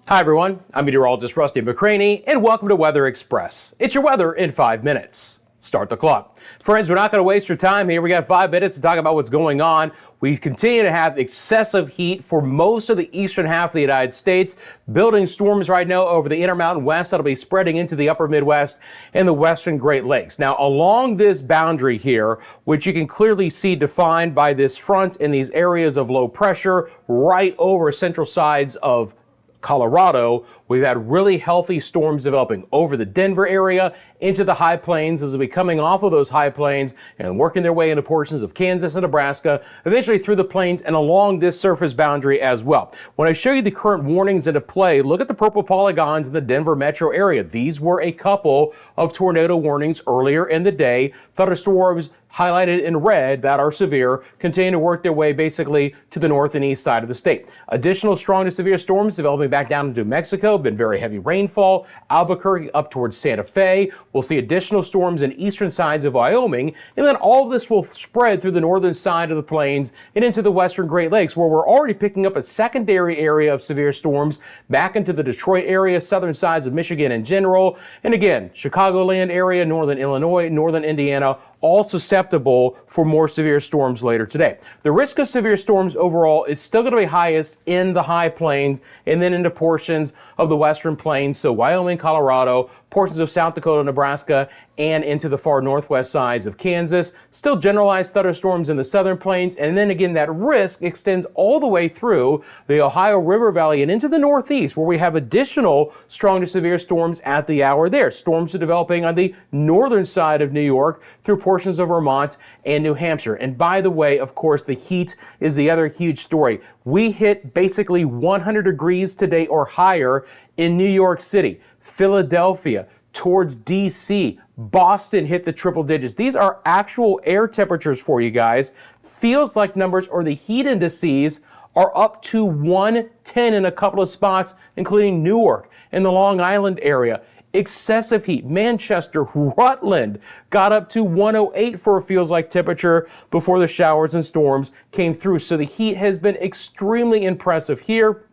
Hi everyone, I'm meteorologist Rusty McCranie, and welcome to Weather Express. It's your weather in 5 minutes. Start the clock. Friends, we're not going to waste your time here. We got 5 minutes to talk about what's going on. We continue to have excessive heat for most of the eastern half of the United States, building storms right now over the Intermountain West that'll be spreading into the upper Midwest and the western Great Lakes. Now, along this boundary here, which you can clearly see defined by this front in these areas of low pressure right over central sides of Colorado, we've had really healthy storms developing over the Denver area into the high plains as they'll be coming off of those high plains and working their way into portions of Kansas and Nebraska, eventually through the plains and along this surface boundary as well. When I show you the current warnings into play, look at the purple polygons in the Denver metro area. These were a couple of tornado warnings earlier in the day. Thunderstorms highlighted in red that are severe continue to work their way basically to the north and east side of the state. Additional strong to severe storms developing back down into Mexico, been very heavy rainfall, Albuquerque up towards Santa Fe. We'll see additional storms in eastern sides of Wyoming, and then all of this will spread through the northern side of the plains and into the western Great Lakes, where we're already picking up a secondary area of severe storms back into the Detroit area, southern sides of Michigan in general, and again, Chicagoland area, northern Illinois, northern Indiana, all susceptible for more severe storms later today. The risk of severe storms overall is still going to be highest in the high plains and then into portions of the western plains, so Wyoming, Colorado, portions of South Dakota, Nebraska, and into the far northwest sides of Kansas. Still generalized thunderstorms in the southern plains, and then again that risk extends all the way through the Ohio River Valley and into the northeast, where we have additional strong to severe storms at the hour there. Storms are developing on the northern side of New York through portions of Vermont and New Hampshire. And by the way, of course, the heat is the other huge story. We hit basically 100 degrees today or higher in New York City, Philadelphia, towards DC, Boston hit the triple digits. These are actual air temperatures for you guys. Feels like numbers or the heat indices are up to 110 in a couple of spots, including Newark and the Long Island area. Excessive heat. Manchester, Rutland got up to 108 for a feels like temperature before the showers and storms came through. So the heat has been extremely impressive here.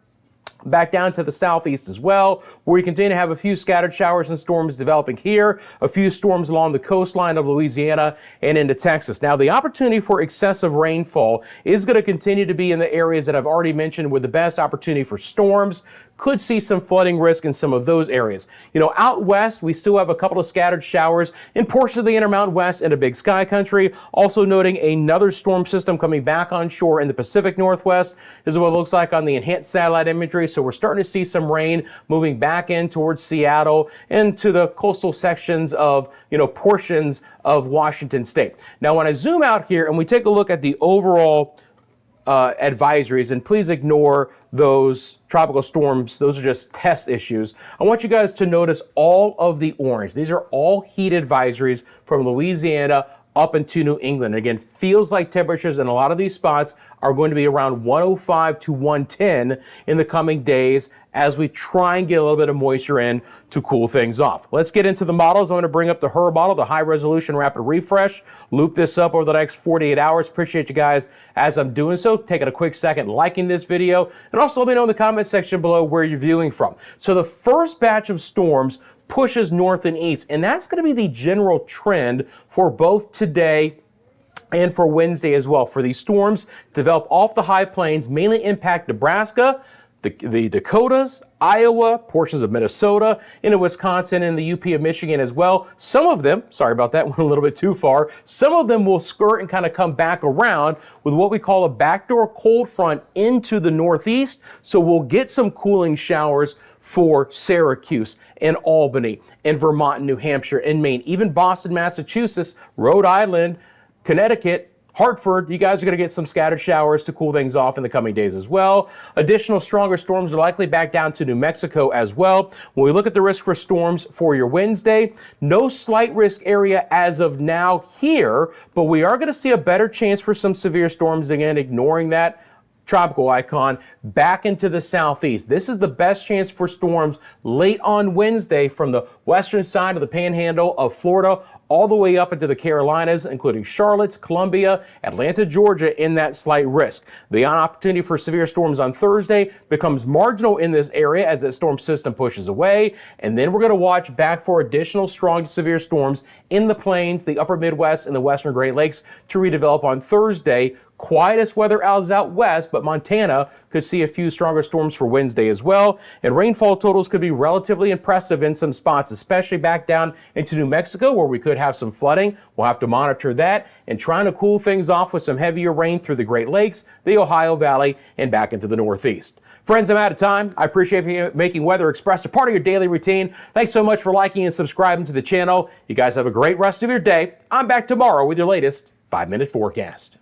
Back down to the southeast as well, where we continue to have a few scattered showers and storms developing here, a few storms along the coastline of Louisiana and into Texas. Now, the opportunity for excessive rainfall is going to continue to be in the areas that I've already mentioned with the best opportunity for storms. Could see some flooding risk in some of those areas. You know, out west, we still have a couple of scattered showers in portions of the Intermountain West and a Big Sky country. Also noting another storm system coming back on shore in the Pacific Northwest. This is what it looks like on the enhanced satellite imagery. So we're starting to see some rain moving back in towards Seattle and to the coastal sections of, portions of Washington State. Now, when I zoom out here and we take a look at the overall advisories, and please ignore those tropical storms. Those are just test issues. I want you guys to notice all of the orange. These are all heat advisories from Louisiana up into New England. Again, feels like temperatures in a lot of these spots are going to be around 105 to 110 in the coming days as we try and get a little bit of moisture in to cool things off. Let's get into the models. I'm going to bring up the HRRR model, the high resolution rapid refresh, loop this up over the next 48 hours. Appreciate you guys as I'm doing so. Taking a quick second, liking this video, and also let me know in the comment section below where you're viewing from. So the first batch of storms pushes north and east, and that's going to be the general trend for both today and for Wednesday as well. For these storms develop off the high plains, mainly impact Nebraska, the Dakotas, Iowa, portions of Minnesota, into Wisconsin and the UP of Michigan as well. Some of them, sorry about that, went a little bit too far. Some of them will skirt and kind of come back around with what we call a backdoor cold front into the northeast. So we'll get some cooling showers for Syracuse and Albany and Vermont and New Hampshire and Maine, even Boston, Massachusetts, Rhode Island, Connecticut, Hartford. You guys are going to get some scattered showers to cool things off in the coming days as well. Additional stronger storms are likely back down to New Mexico as well. When we look at the risk for storms for your Wednesday, no slight risk area as of now here, but we are going to see a better chance for some severe storms again, ignoring that tropical icon back into the southeast. This is the best chance for storms late on Wednesday from the western side of the panhandle of Florida all the way up into the Carolinas, including Charlotte, Columbia, Atlanta, Georgia, in that slight risk. The opportunity for severe storms on Thursday becomes marginal in this area as that storm system pushes away. And then we're going to watch back for additional strong to severe storms in the plains, the upper Midwest, and the western Great Lakes to redevelop on Thursday. Quietest weather is out west, but Montana could see a few stronger storms for Wednesday as well. And rainfall totals could be relatively impressive in some spots, especially back down into New Mexico where we could have some flooding. We'll have to monitor that and trying to cool things off with some heavier rain through the Great Lakes, the Ohio Valley, and back into the Northeast. Friends, I'm out of time. I appreciate you making Weather Express a part of your daily routine. Thanks so much for liking and subscribing to the channel. You guys have a great rest of your day. I'm back tomorrow with your latest 5-minute forecast.